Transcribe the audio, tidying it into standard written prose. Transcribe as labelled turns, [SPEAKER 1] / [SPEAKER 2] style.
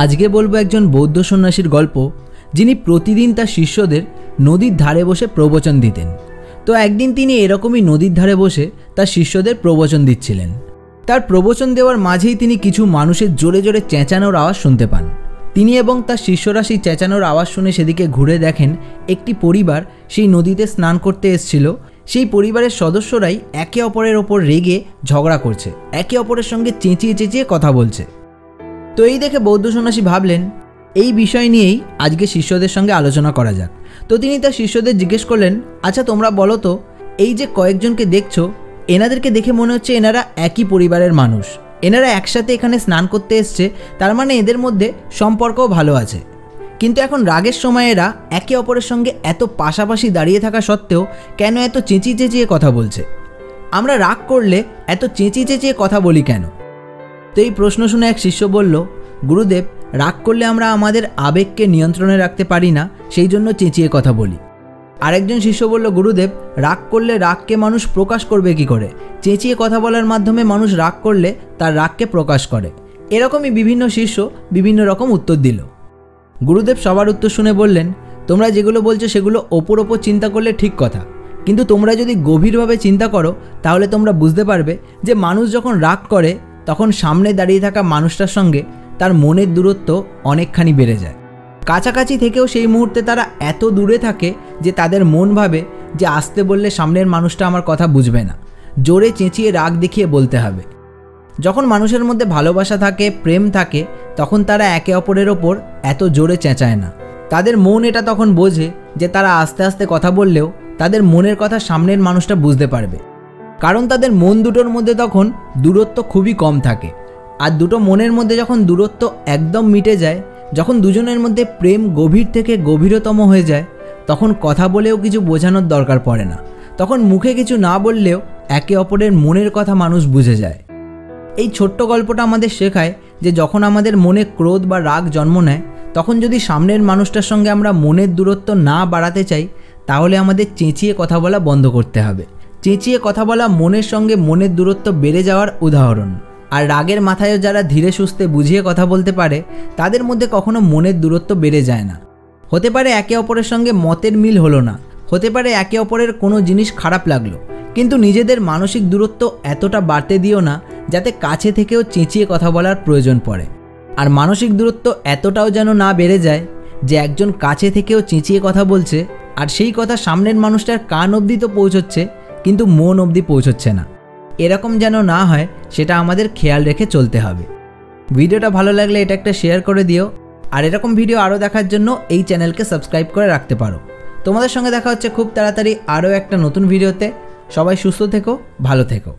[SPEAKER 1] আজকে বলবো একজন বৌদ্ধ সন্ন্যাসীর গল্প, যিনি প্রতিদিন তার শিষ্যদের নদীর ধারে বসে প্রবচন দিতেন। তো একদিন তিনি এরকমই নদীর ধারে বসে তার শিষ্যদের প্রবচন দিচ্ছিলেন। তার প্রবচন দেওয়ার মাঝেই তিনি কিছু মানুষের জোরে জোরে চেঁচানোর আওয়াজ শুনতে পান। তিনি এবং তার শিষ্যরা সেই চেঁচানোর আওয়াজ শুনে সেদিকে ঘুরে দেখেন একটি পরিবার সেই নদীতে স্নান করতে এসেছিল। সেই পরিবারের সদস্যরাই একে অপরের ওপর রেগে ঝগড়া করছে, একে অপরের সঙ্গে চেঁচিয়ে চেঁচিয়ে কথা বলছে। তো এই দেখে বৌদ্ধ সন্ন্যাসী ভাবলেন এই বিষয় নিয়েই আজকে শিষ্যদের সঙ্গে আলোচনা করা যাক। তো তিনি তার শিষ্যদের জিজ্ঞেস করলেন, আচ্ছা তোমরা বলো তো, এই যে কয়েকজনকে দেখছো, এনাদেরকে দেখে মনে হচ্ছে এনারা একই পরিবারের মানুষ, এনারা একসাথে এখানে স্নান করতে এসছে, তার মানে এদের মধ্যে সম্পর্কও ভালো আছে। কিন্তু এখন রাগের সময় এরা একে অপরের সঙ্গে এত পাশাপাশি দাঁড়িয়ে থাকা সত্ত্বেও কেন এত চেঁচিয়ে চেঁচিয়ে কথা বলছে? আমরা রাগ করলে এত চেঁচিয়ে চেঁচিয়ে কথা বলি কেন? তো এই প্রশ্ন শুনে এক শিষ্য বলল, গুরুদেব, রাগ করলে আমরা আমাদের আবেগকে নিয়ন্ত্রণে রাখতে পারি না, সেই জন্য চেঁচিয়ে কথা বলি। আরেকজন শিষ্য বলল, গুরুদেব, রাগ করলে রাগকে মানুষ প্রকাশ করবে কি করে? চেঁচিয়ে কথা বলার মাধ্যমে মানুষ রাগ করলে তার রাগকে প্রকাশ করে। এরকমই বিভিন্ন শিষ্য বিভিন্ন রকম উত্তর দিল। গুরুদেব সবার উত্তর শুনে বললেন, তোমরা যেগুলো বলছো সেগুলো ওপর চিন্তা করলে ঠিক কথা, কিন্তু তোমরা যদি গভীরভাবে চিন্তা করো তাহলে তোমরা বুঝতে পারবে যে মানুষ যখন রাগ করে তখন সামনে দাঁড়িয়ে থাকা মানুষটার সঙ্গে তার মনের দূরত্ব অনেকখানি বেড়ে যায়। কাছাকাছি থেকেও সেই মুহূর্তে তারা এত দূরে থাকে যে তাদের মন ভাবে যে আসতে বললে সামনের মানুষটা আমার কথা বুঝবে না, জোরে চেঁচিয়ে রাগ দেখিয়ে বলতে হবে। যখন মানুষের মধ্যে ভালোবাসা থাকে, প্রেম থাকে, তখন তারা একে অপরের ওপর এত জোরে চেঁচায় না। তাদের মন এটা তখন বোঝে যে তারা আস্তে আস্তে কথা বললেও তাদের মনের কথা সামনের মানুষটা বুঝতে পারবে, কারণ তাদের মন দুটোর মধ্যে তখন দূরত্ব খুবই কম থাকে। আর দুটো মনের মধ্যে যখন দূরত্ব একদম মিটে যায়, যখন দুজনের মধ্যে প্রেম গভীর থেকে গভীরতম হয়ে যায়, তখন কথা বলেও কিছু বোঝানোর দরকার পড়ে না। তখন মুখে কিছু না বললেও একে অপরের মনের কথা মানুষ বুঝে যায়। এই ছোট্ট গল্পটা আমাদের শেখায় যে যখন আমাদের মনে ক্রোধ বা রাগ জন্ম নেয়, তখন যদি সামনের মানুষটার সঙ্গে আমরা মনের দূরত্ব না বাড়াতে চাই, তাহলে আমাদের চেঁচিয়ে কথা বলা বন্ধ করতে হবে। চেঁচিয়ে কথা বলা মনের সঙ্গে মনের দূরত্ব বেড়ে যাওয়ার উদাহরণ। আর রাগের মাথায়ও যারা ধীরে সুস্থে বুঝিয়ে কথা বলতে পারে, তাদের মধ্যে কখনো মনের দূরত্ব বেড়ে যায় না। হতে পারে একে অপরের সঙ্গে মতের মিল হলো না, হতে পারে একে অপরের কোনো জিনিস খারাপ লাগলো, কিন্তু নিজেদের মানসিক দূরত্ব এতটা বাড়তে দিও না যাতে কাছে থেকেও চেঁচিয়ে কথা বলার প্রয়োজন পড়ে। আর মানসিক দূরত্ব এতটাও যেন না বেড়ে যায় যে একজন কাছে থেকেও চেঁচিয়ে কথা বলছে আর সেই কথা সামনের মানুষটার কান অবধি তো পৌঁছচ্ছে কিন্তু মন অবধি পৌঁছচ্ছে না। এরকম যেন না হয় সেটা আমাদের খেয়াল রেখে চলতে হবে। ভিডিওটা ভালো লাগলে এটা একটা শেয়ার করে দিও, আর এরকম ভিডিও আরও দেখার জন্য এই চ্যানেলকে সাবস্ক্রাইব করে রাখতে পারো। তোমাদের সঙ্গে দেখা হচ্ছে খুব তাড়াতাড়ি আরও একটা নতুন ভিডিওতে। সবাই সুস্থ থেকো, ভালো থেকো।